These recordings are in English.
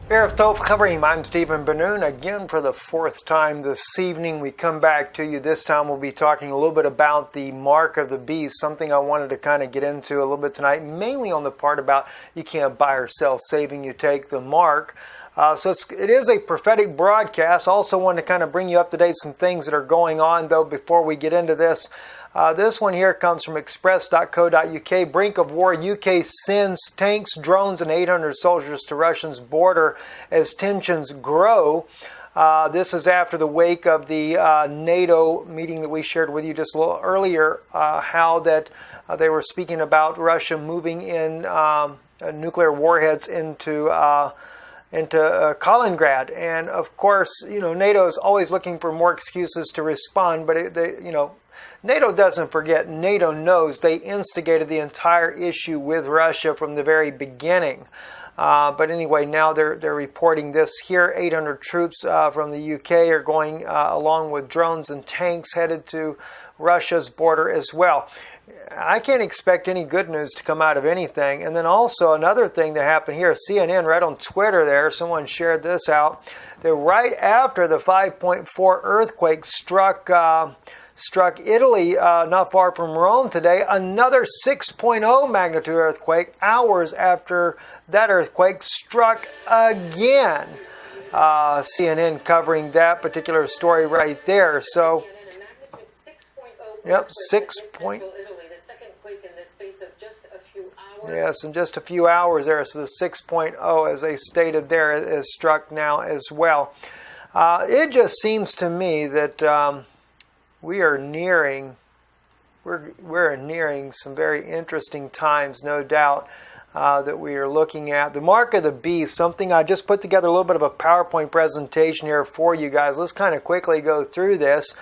Erev Tov Chavrim, I'm Stephen Ben-Nun. Again, for the fourth time this evening, we come back to you. This time we'll be talking a little bit about the mark of the beast, something I wanted to kind of get into a little bit tonight, mainly on the part about you can't buy or sell saving, you take the mark. So it is a prophetic broadcast. Also want to kind of bring you up to date some things that are going on, though, before we get into this. This one here comes from express.co.uk. Brink of war. UK sends tanks, drones, and 800 soldiers to Russia's border as tensions grow. This is after the wake of the NATO meeting that we shared with you just a little earlier, how that they were speaking about Russia moving in nuclear warheads into Kaliningrad. And of course, NATO is always looking for more excuses to respond, but NATO doesn't forget. NATO knows they instigated the entire issue with Russia from the very beginning. But anyway, now they're reporting this here. 800 troops from the UK are going along with drones and tanks headed to Russia's border as well. I can't expect any good news to come out of anything. And then also another thing that happened here, CNN right on Twitter there, someone shared this out, that right after the 5.4 earthquake struck Italy not far from Rome today, another 6.0 magnitude earthquake, hours after that earthquake, struck again. CNN covering that particular story right there. So, yep, 6. Yes, in just a few hours there. So the 6.0, as they stated there, is struck now as well. It just seems to me that we are nearing some very interesting times, no doubt, that we are looking at. The mark of the beast, something I just put together a little bit of a PowerPoint presentation here for you guys. Let's kind of quickly go through this.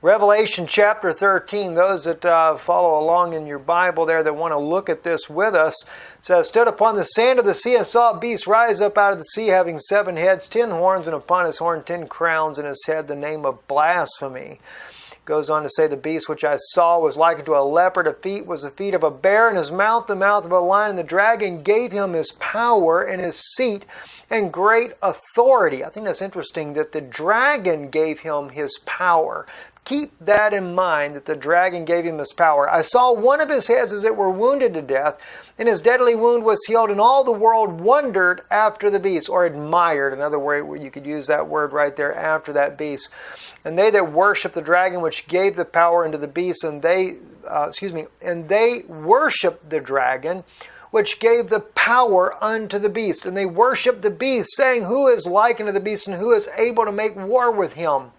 Revelation chapter 13, those that follow along in your Bible there that want to look at this with us, says, stood upon the sand of the sea and saw a beast rise up out of the sea, having 7 heads, 10 horns, and upon his horn 10 crowns, and his head the name of blasphemy. Goes on to say, the beast which I saw was likened to a leopard. A feet was the feet of a bear, and his mouth the mouth of a lion. And the dragon gave him his power and his seat and great authority. I think that's interesting that the dragon gave him his power. Keep that in mind, that the dragon gave him his power. I saw one of his heads as it were wounded to death, and his deadly wound was healed, and all the world wondered after the beast, or admired. Another word, you could use that word right there, after that beast. And they that worship the dragon, which gave the power unto the beast, and they worshiped the dragon, which gave the power unto the beast. And they worshiped the beast, saying, who is like unto the beast, and who is able to make war with him?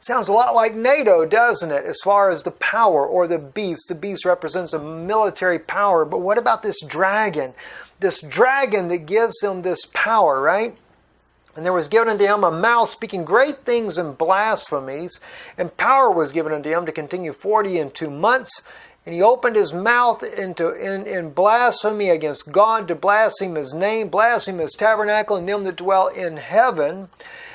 Sounds a lot like NATO, doesn't it, as far as the power or the beast? The beast represents a military power. But what about this dragon? This dragon that gives him this power, right? And there was given unto him a mouth speaking great things and blasphemies, and power was given unto him to continue 42 months. And he opened his mouth in blasphemy against God, to blaspheme his name, blaspheme his tabernacle, and them that dwell in heaven.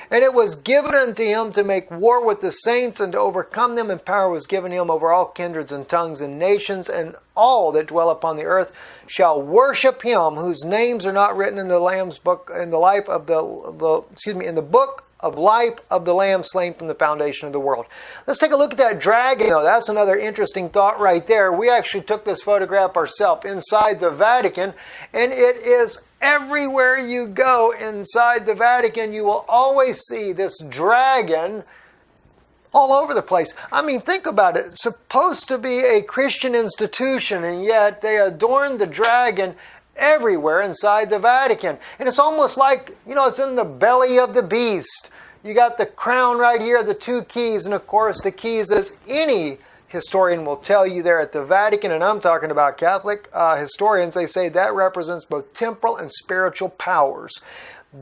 And it was given unto him to make war with the saints and to overcome them, and power was given him over all kindreds and tongues and nations, and all that dwell upon the earth shall worship him, whose names are not written in the Lamb's book, in the life of in the book of life of the Lamb slain from the foundation of the world. Let's take a look at that dragon. That's another interesting thought right there. We actually took this photograph ourselves inside the Vatican, and it is everywhere you go inside the Vatican. You will always see this dragon all over the place. I mean, think about it. It's supposed to be a Christian institution, and yet they adorn the dragon everywhere inside the Vatican. And it's almost like, it's in the belly of the beast. You got the crown right here, the 2 keys, and of course the keys, as any historian will tell you there at the Vatican, and I'm talking about Catholic historians, they say that represents both temporal and spiritual powers.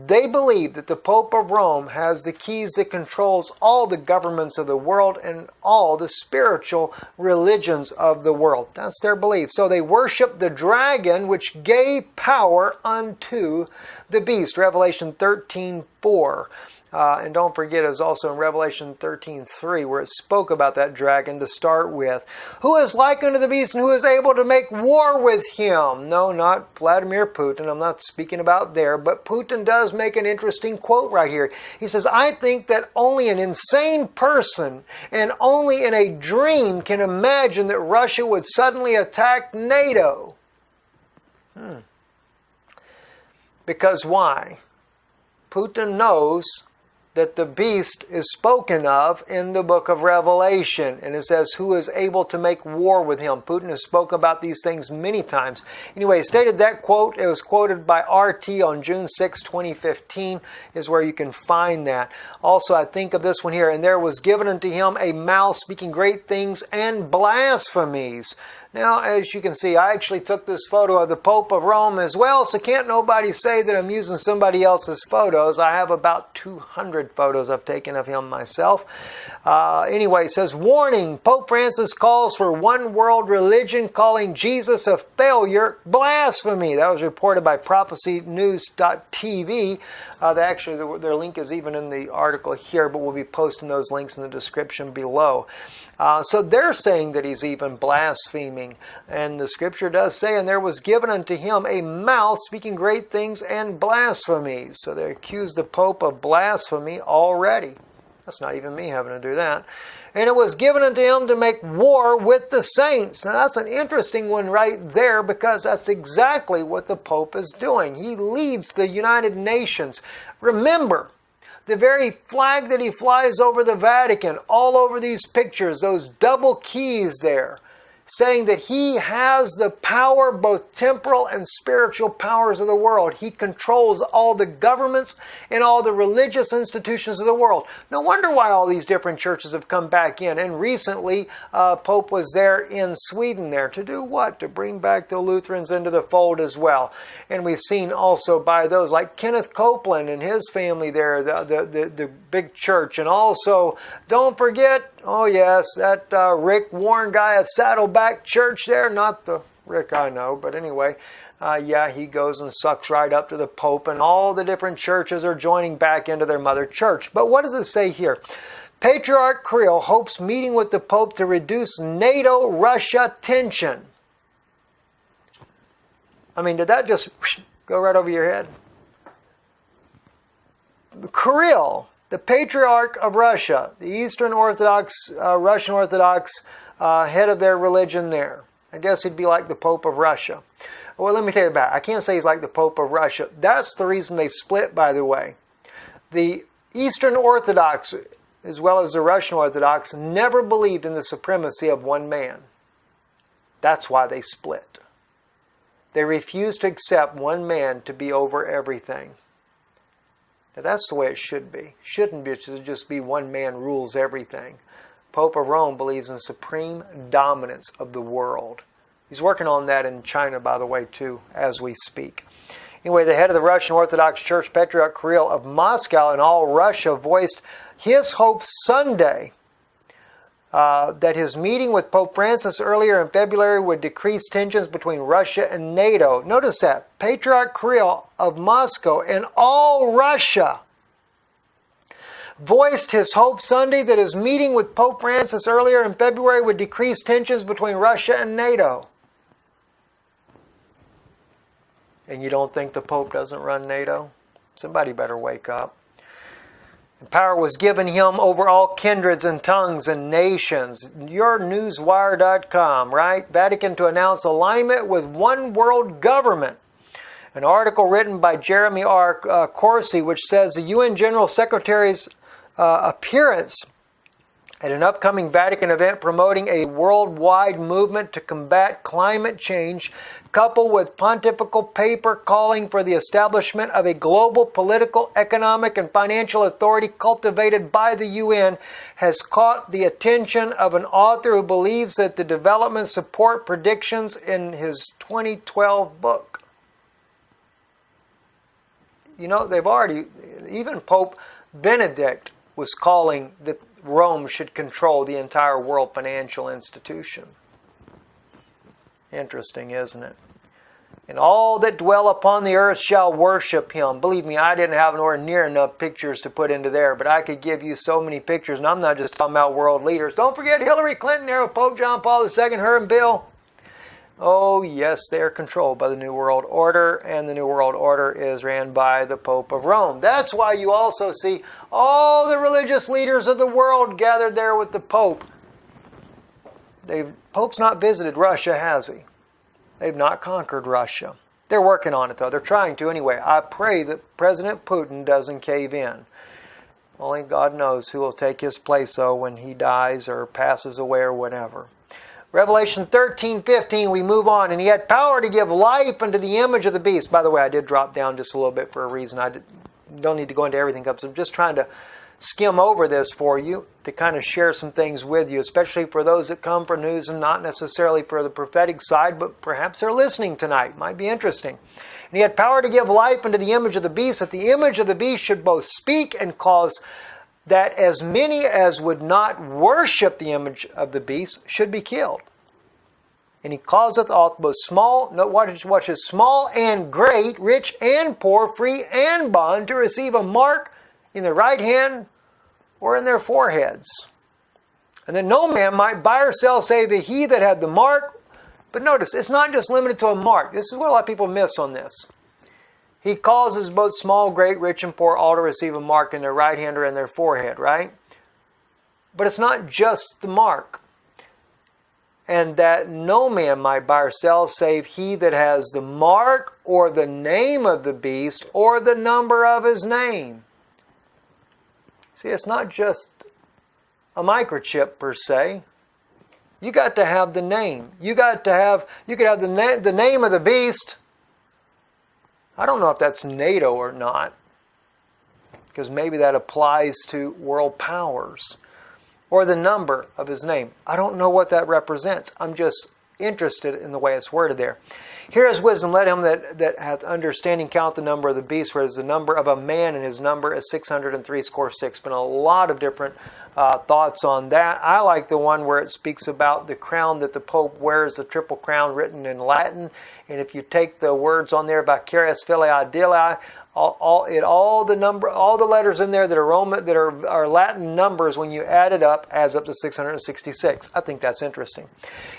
They believe that the Pope of Rome has the keys that controls all the governments of the world and all the spiritual religions of the world. That's their belief. So they worship the dragon, which gave power unto the beast. Revelation 13:4. And don't forget, it was also in Revelation 13:3 where it spoke about that dragon to start with. Who is like unto the beast and who is able to make war with him? No, not Vladimir Putin. I'm not speaking about there. But Putin does make an interesting quote right here. He says, I think that only an insane person and only in a dream can imagine that Russia would suddenly attack NATO. Because why? Putin knows that the beast is spoken of in the book of Revelation. And it says, who is able to make war with him? Putin has spoken about these things many times. Anyway, he stated that quote. It was quoted by RT on June 6, 2015, is where you can find that. Also, I think of this one here. And there was given unto him a mouth speaking great things and blasphemies. Now, as you can see, I actually took this photo of the Pope of Rome as well, so can't nobody say that I'm using somebody else's photos. I have about 200 photos I've taken of him myself. Anyway, it says, warning, Pope Francis calls for one world religion, calling Jesus a failure, blasphemy. That was reported by prophecynews.tv. Actually, their link is even in the article here, but we'll be posting those links in the description below. So they're saying that he's even blaspheming. And the scripture does say, and there was given unto him a mouth speaking great things and blasphemies. So they accused the Pope of blasphemy already. That's not even me having to do that. And it was given unto him to make war with the saints. Now that's an interesting one right there, because that's exactly what the Pope is doing. He leads the United Nations. Remember, the very flag that he flies over the Vatican, all over these pictures, those double keys there, saying that he has the power, both temporal and spiritual powers of the world. He controls all the governments and all the religious institutions of the world. No wonder why all these different churches have come back in. And recently, Pope was there in Sweden there to do what? To bring back the Lutherans into the fold as well. And we've seen also by those like Kenneth Copeland and his family there, the big church. And also, don't forget, oh yes, that Rick Warren guy at Saddleback Church there, not the Rick I know, but anyway, yeah, he goes and sucks right up to the Pope, and all the different churches are joining back into their mother church. But what does it say here? Patriarch Kirill hopes meeting with the Pope to reduce NATO-Russia tension. I mean, did that just go right over your head? Kirill, the Patriarch of Russia, the Eastern Orthodox, Russian Orthodox head of their religion there. I guess he'd be like the Pope of Russia. Well, let me tell you about it. I can't say he's like the Pope of Russia. That's the reason they've split, by the way. The Eastern Orthodox, as well as the Russian Orthodox, never believed in the supremacy of one man. That's why they split. They refused to accept one man to be over everything. Now, that's the way it should be. Shouldn't be to just be one man rules everything. Pope of Rome believes in supreme dominance of the world. He's working on that in China, by the way, too, as we speak. Anyway, the head of the Russian Orthodox Church, Patriarch Kirill of Moscow and all Russia, voiced his hope Sunday that his meeting with Pope Francis earlier in February would decrease tensions between Russia and NATO. Notice that. Patriarch Kirill of Moscow and all Russia voiced his hope Sunday that his meeting with Pope Francis earlier in February would decrease tensions between Russia and NATO. And you don't think the Pope doesn't run NATO? Somebody better wake up. And power was given him over all kindreds and tongues and nations. YourNewsWire.com, right? Vatican to announce alignment with one world government. An article written by Jeremy R. Corsi, which says the UN General Secretary's appearance at an upcoming Vatican event promoting a worldwide movement to combat climate change, coupled with pontifical paper calling for the establishment of a global political, economic, and financial authority cultivated by the UN, has caught the attention of an author who believes that the developments support predictions in his 2012 book. You know, they've already, even Pope Benedict was calling that Rome should control the entire world financial institution. Interesting, isn't it? and all that dwell upon the earth shall worship him. Believe me, I didn't have nowhere near enough pictures to put into there, but I could give you so many pictures, and I'm not just talking about world leaders. Don't forget Hillary Clinton there with Pope John Paul II, her and Bill. Oh yes, they are controlled by the New World Order, and the New World Order is ran by the Pope of Rome. That's why you also see all the religious leaders of the world gathered there with the Pope. Pope's not visited Russia, has he? They've not conquered Russia. They're working on it, though. They're trying to anyway. I pray that President Putin doesn't cave in. Only God knows who will take his place, though, when he dies or passes away or whatever. Revelation 13:15, we move on. And he had power to give life unto the image of the beast. By the way, I did drop down just a little bit for a reason. I don't need to go into everything. I'm just trying to skim over this for you to kind of share some things with you, especially for those that come for news and not necessarily for the prophetic side, but perhaps they're listening tonight. Might be interesting. And he had power to give life unto the image of the beast, that the image of the beast should both speak and cause that as many as would not worship the image of the beast should be killed. And he causeth all both small, watch this, small and great, rich and poor, free and bond, to receive a mark in their right hand or in their foreheads. And then no man might buy or sell save he that had the mark. But notice, it's not just limited to a mark. This is what a lot of people miss on this. He causes both small, great, rich, and poor all to receive a mark in their right hand or in their forehead, right? But it's not just the mark. And that no man might buy or sell save he that has the mark or the name of the beast or the number of his name. See, it's not just a microchip per se. You got to have the name. You could have the name of the beast. I don't know if that's NATO or not, because maybe that applies to world powers. Or the number of his name. I don't know what that represents. I'm just interested in the way it's worded there. Here is wisdom. Let him that hath understanding count the number of the beast, whereas the number of a man, and his number is 666. Been a lot of different thoughts on that. I like the one where it speaks about the crown that the Pope wears, the triple crown written in Latin. And if you take the words on there, Vicarius Filii Dei, all the letters in there that are Roman, that are Latin numbers, when you add it up, adds up to 666. I think that's interesting.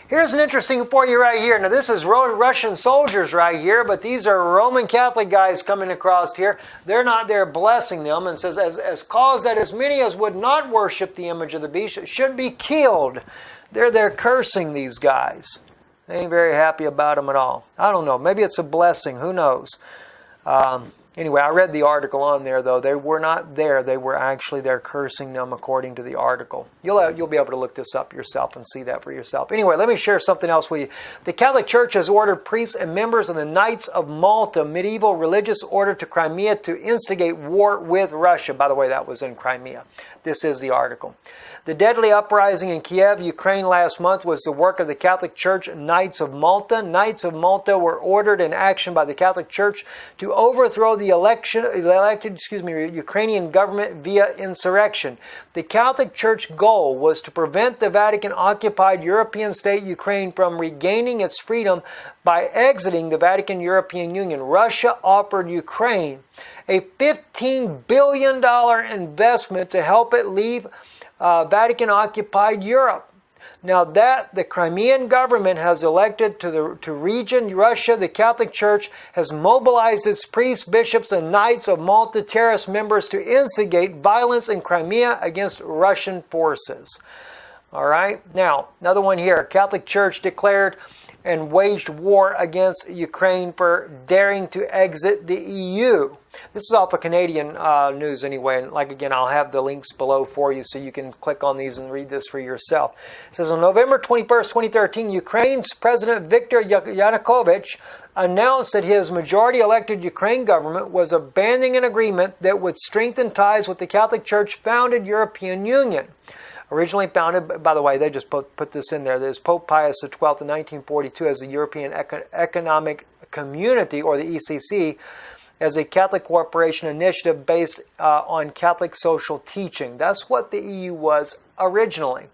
Here's an interesting for you right here. Now this is Russian soldiers right here, but these are Roman Catholic guys coming across here. They're not there blessing them, and says, as cause that as many as would not worship the image of the beast should be killed. They're cursing these guys. They ain't very happy about them at all. I don't know. Maybe it's a blessing. Who knows? Anyway, I read the article on there, though. They were not there. They were actually there cursing them according to the article. You'll be able to look this up yourself and see that for yourself. Anyway, let me share something else with you. The Catholic Church has ordered priests and members of the Knights of Malta, medieval religious order to Crimea, to instigate war with Russia. By the way, that was in Crimea. This is the article. The deadly uprising in Kiev, Ukraine last month was the work of the Catholic Church Knights of Malta. Knights of Malta were ordered in action by the Catholic Church to overthrow the elected Ukrainian government via insurrection. The Catholic Church goal was to prevent the Vatican-occupied European state Ukraine from regaining its freedom by exiting the Vatican European Union. Russia offered Ukraine a $15 billion investment to help it leave Vatican-occupied Europe. Now that the Crimean government has elected to region Russia, the Catholic Church has mobilized its priests, bishops, and Knights of Malta terrorist members to instigate violence in Crimea against Russian forces. All right. Now, another one here. Catholic Church declared and waged war against Ukraine for daring to exit the EU. This is off of Canadian news anyway, and again, I'll have the links below for you so you can click on these and read this for yourself. It says, on November 21st, 2013, Ukraine's President Viktor Yanukovych announced that his majority-elected Ukraine government was abandoning an agreement that would strengthen ties with the Catholic Church-founded European Union. Originally founded, by the way, they just put this in there. There's Pope Pius XII in 1942 as the European Economic Community, or the ECC, as a Catholic cooperation initiative based on Catholic social teaching. That's what the EU was originally.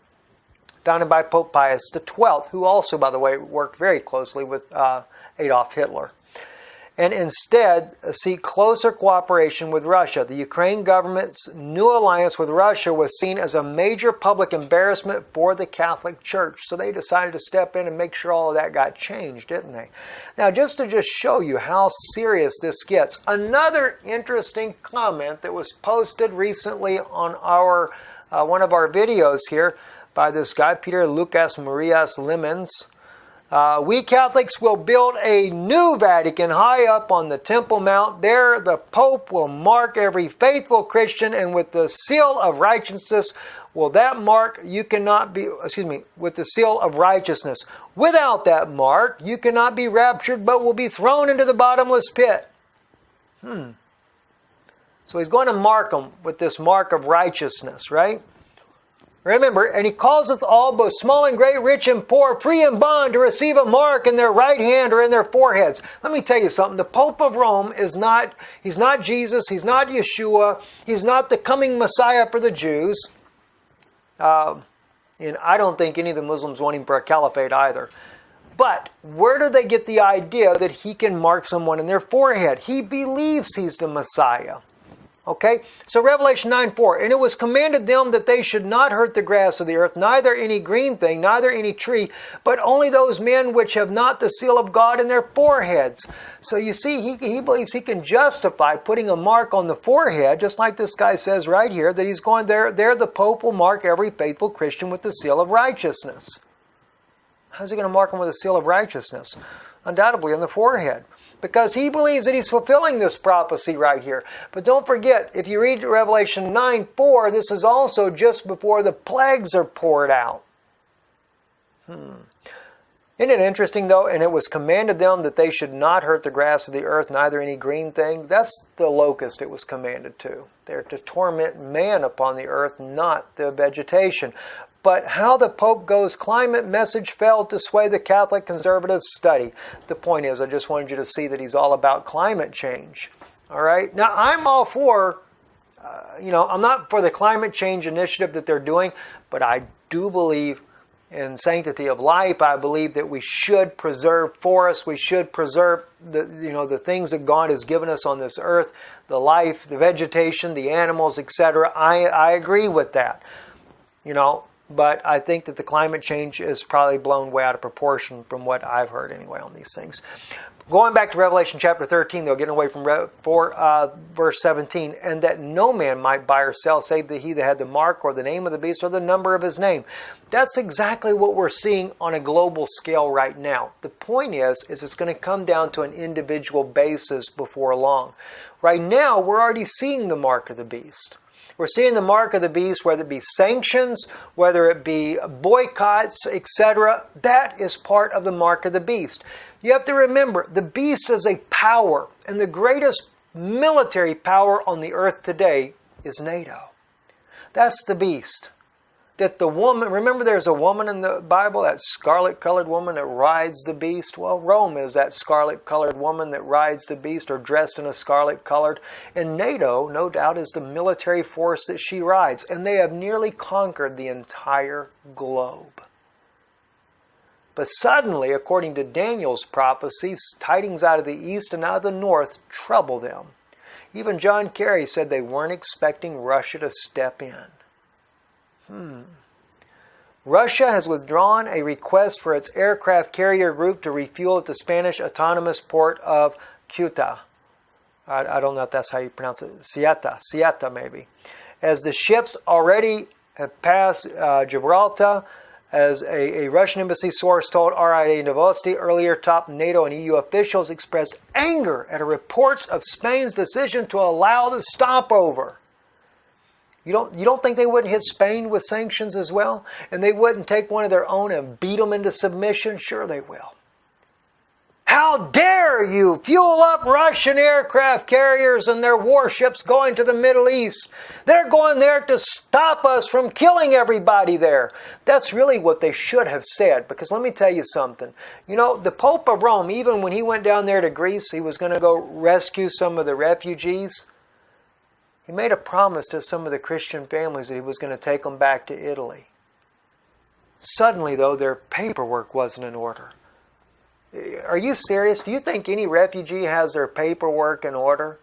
founded by Pope Pius XII, who also, by the way, worked very closely with Adolf Hitler, and instead seek closer cooperation with Russia. The Ukraine government's new alliance with Russia was seen as a major public embarrassment for the Catholic Church. So they decided to step in and make sure all of that got changed, didn't they? Now, just to show you how serious this gets, another interesting comment that was posted recently on our one of our videos here by this guy, Peter Lucas Marias Lemons. We Catholics will build a new Vatican high up on the Temple Mount. There the Pope will mark every faithful Christian, and with the seal of righteousness will that mark you cannot be, with the seal of righteousness. Without that mark you cannot be raptured, but will be thrown into the bottomless pit. So he's going to mark them with this mark of righteousness, right? Remember, and he causeth all, both small and great, rich and poor, free and bond, to receive a mark in their right hand or in their foreheads. Let me tell you something. The Pope of Rome he's not Jesus, he's not Yeshua, he's not the coming Messiah for the Jews. And I don't think any of the Muslims want him for a caliphate either. But where do they get the idea that he can mark someone in their forehead? He believes he's the Messiah. Okay, so Revelation 9:4, and it was commanded them that they should not hurt the grass of the earth, neither any green thing, neither any tree, but only those men which have not the seal of God in their foreheads. So you see, he believes he can justify putting a mark on the forehead, just like this guy says right here, that he's going there the Pope will mark every faithful Christian with the seal of righteousness. How's he going to mark him with the seal of righteousness? Undoubtedly on the forehead. Because he believes that he's fulfilling this prophecy right here. But don't forget, if you read Revelation 9:4, this is also just before the plagues are poured out. Isn't it interesting though? And it was commanded them that they should not hurt the grass of the earth, neither any green thing. That's the locust it was commanded to. They're to torment man upon the earth, not the vegetation. But how the Pope goes climate message failed to sway the Catholic conservative study. The point is, I just wanted you to see that he's all about climate change. All right? Now, I'm all for, I'm not for the climate change initiative that they're doing, but I do believe in sanctity of life. I believe that we should preserve forests. We should preserve the things that God has given us on this earth, the life, the vegetation, the animals, etc. I agree with that. But I think that the climate change is probably blown way out of proportion from what I've heard anyway on these things. Going back to Revelation chapter 13, though, getting away from verse 17, and that no man might buy or sell save that he that had the mark or the name of the beast or the number of his name. That's exactly what we're seeing on a global scale right now. The point is it's going to come down to an individual basis before long. Right now, we're already seeing the mark of the beast. We're seeing the mark of the beast, whether it be sanctions, whether it be boycotts, etc. That is part of the mark of the beast. You have to remember, the beast is a power, and the greatest military power on the earth today is NATO. That's the beast. That the woman, remember there's a woman in the Bible, that scarlet-colored woman that rides the beast? Well, Rome is that scarlet-colored woman that rides the beast, or dressed in a scarlet-colored. And NATO, no doubt, is the military force that she rides. And they have nearly conquered the entire globe. But suddenly, according to Daniel's prophecies, tidings out of the east and out of the north trouble them. Even John Kerry said they weren't expecting Russia to step in. Russia has withdrawn a request for its aircraft carrier group to refuel at the Spanish autonomous port of Ceuta. I don't know if that's how you pronounce it. Ceuta maybe. As the ships already have passed Gibraltar, as a Russian embassy source told RIA Novosti earlier, top NATO and EU officials expressed anger at reports of Spain's decision to allow the stopover. You don't think they wouldn't hit Spain with sanctions as well? And they wouldn't take one of their own and beat them into submission? Sure they will. How dare you fuel up Russian aircraft carriers and their warships going to the Middle East? They're going there to stop us from killing everybody there. That's really what they should have said, because let me tell you something. The Pope of Rome, even when he went down there to Greece, he was going to go rescue some of the refugees. He made a promise to some of the Christian families that he was going to take them back to Italy. Suddenly, though, their paperwork wasn't in order. Are you serious? Do you think any refugee has their paperwork in order?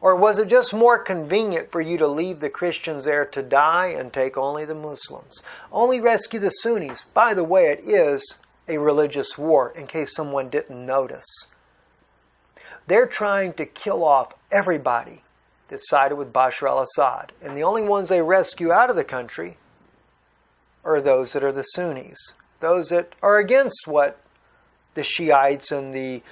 Or was it just more convenient for you to leave the Christians there to die and take only the Muslims? Only rescue the Sunnis. By the way, it is a religious war, in case someone didn't notice. They're trying to kill off everybody that sided with Bashar al-Assad. And the only ones they rescue out of the country are those that are the Sunnis. Those that are against what the Shiites and the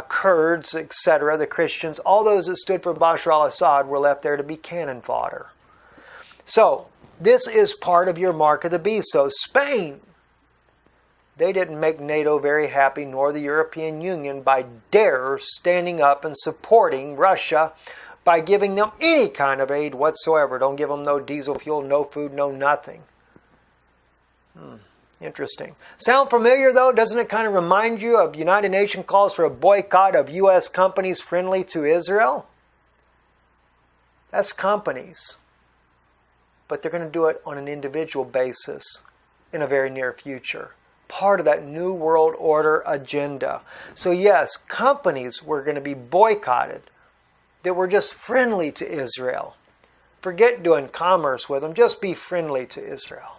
Kurds, etc., the Christians, all those that stood for Bashar al-Assad were left there to be cannon fodder. So, this is part of your mark of the beast. So, Spain, they didn't make NATO very happy, nor the European Union, by dare standing up and supporting Russia by giving them any kind of aid whatsoever. Don't give them no diesel fuel, no food, no nothing. Interesting. Sound familiar, though? Doesn't it kind of remind you of United Nations calls for a boycott of U.S. companies friendly to Israel? That's companies. But they're going to do it on an individual basis in a very near future. Part of that New World Order agenda. So yes, companies were going to be boycotted that were just friendly to Israel. Forget doing commerce with them. Just be friendly to Israel.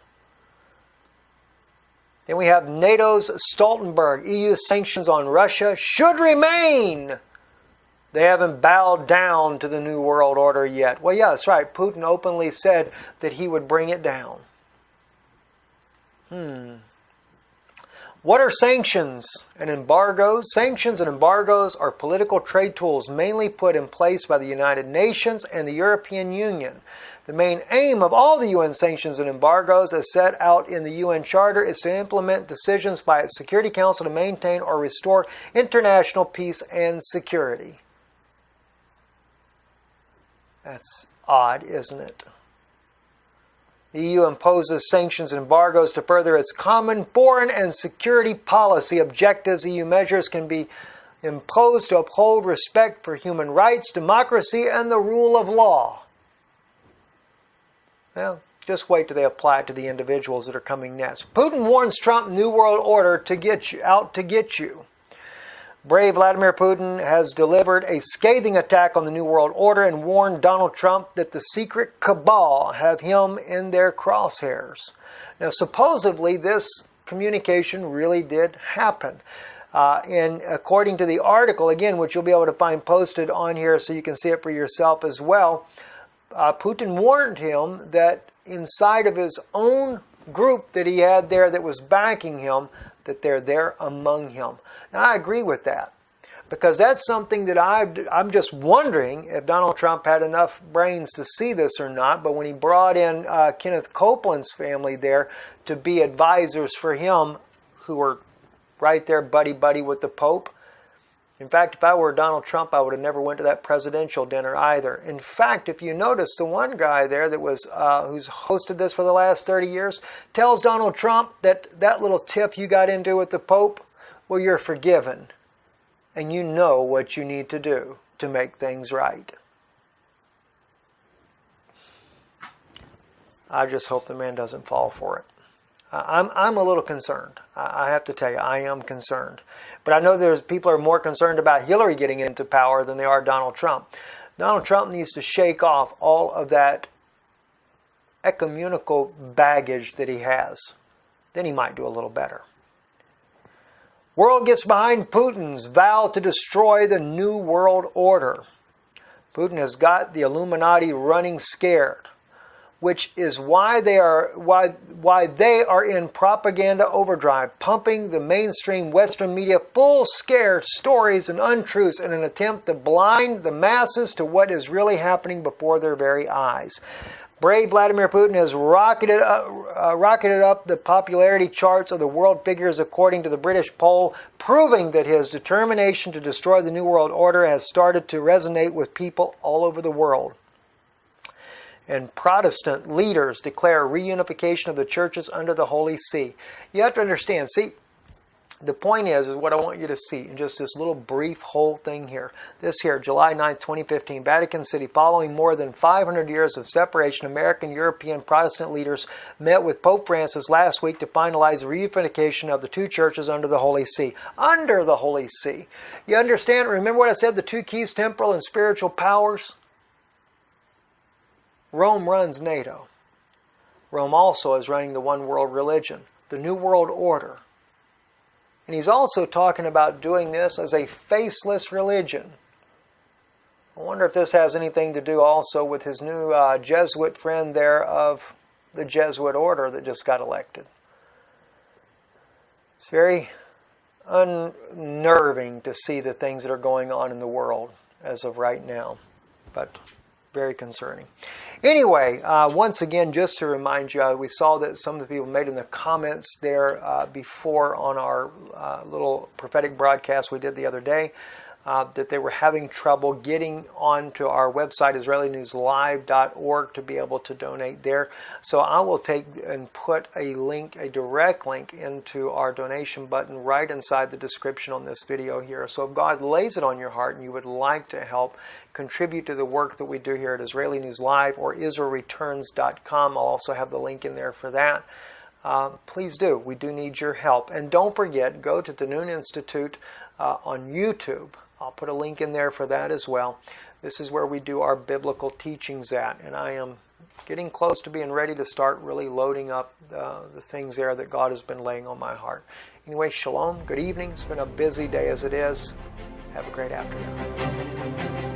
Then we have NATO's Stoltenberg. EU sanctions on Russia should remain. They haven't bowed down to the New World Order yet. Well, yeah, that's right. Putin openly said that he would bring it down. What are sanctions and embargoes? Sanctions and embargoes are political trade tools mainly put in place by the United Nations and the European Union. The main aim of all the UN sanctions and embargoes as set out in the UN Charter is to implement decisions by its Security Council to maintain or restore international peace and security. That's odd, isn't it? The EU imposes sanctions and embargoes to further its common foreign and security policy objectives. EU measures can be imposed to uphold respect for human rights, democracy, and the rule of law. Well, just wait till they apply it to the individuals that are coming next. Putin warns Trump New World Order to get you, out to get you. Brave Vladimir Putin has delivered a scathing attack on the New World Order and warned Donald Trump that the secret cabal have him in their crosshairs. Now, supposedly, this communication really did happen. And according to the article, again, which you'll be able to find posted on here so you can see it for yourself as well, Putin warned him that inside of his own group that he had there that was backing him, that they're there among him. Now, I agree with that, because that's something that I'm just wondering if Donald Trump had enough brains to see this or not. But when he brought in Kenneth Copeland's family there to be advisors for him, who were right there buddy-buddy with the Pope. In fact, if I were Donald Trump, I would have never went to that presidential dinner either. In fact, if you notice, the one guy there that was who's hosted this for the last 30 years tells Donald Trump that that little tiff you got into with the Pope, well, you're forgiven. And you know what you need to do to make things right. I just hope the man doesn't fall for it. I'm a little concerned. I have to tell you, I am concerned. But I know there's people are more concerned about Hillary getting into power than they are Donald Trump. Donald Trump needs to shake off all of that ecumenical baggage that he has. Then he might do a little better. World gets behind Putin's vow to destroy the New World Order. Putin has got the Illuminati running scared, which is why they are in propaganda overdrive, pumping the mainstream Western media full scare stories and untruths in an attempt to blind the masses to what is really happening before their very eyes. Brave Vladimir Putin has rocketed up the popularity charts of the world figures according to the British poll, proving that his determination to destroy the New World Order has started to resonate with people all over the world. And Protestant leaders declare reunification of the churches under the Holy See. You have to understand, see, The point is what I want you to see in just this little brief whole thing here. This here, July 9th, 2015, Vatican City. Following more than 500 years of separation, American, European Protestant leaders met with Pope Francis last week to finalize the reunification of the two churches under the Holy See. Under the Holy See. You understand? Remember what I said, the two keys, temporal and spiritual powers? Rome runs NATO. Rome also is running the one world religion, the New World Order. And he's also talking about doing this as a faceless religion. I wonder if this has anything to do also with his new Jesuit friend there of the Jesuit order that just got elected. It's very unnerving to see the things that are going on in the world as of right now, but very concerning. Anyway, once again, just to remind you, we saw that some of the people made in the comments there before on our little prophetic broadcast we did the other day, that they were having trouble getting onto our website, IsraeliNewsLive.org, to be able to donate there. So I will take and put a link, a direct link, into our donation button right inside the description on this video here. So if God lays it on your heart and you would like to help contribute to the work that we do here at Israeli News Live or IsraelReturns.com, I'll also have the link in there for that. Please do. We do need your help. And don't forget, go to the Noon Institute on YouTube. I'll put a link in there for that as well. This is where we do our biblical teachings at. And I am getting close to being ready to start really loading up the things there that God has been laying on my heart. Anyway, shalom. Good evening. It's been a busy day as it is. Have a great afternoon.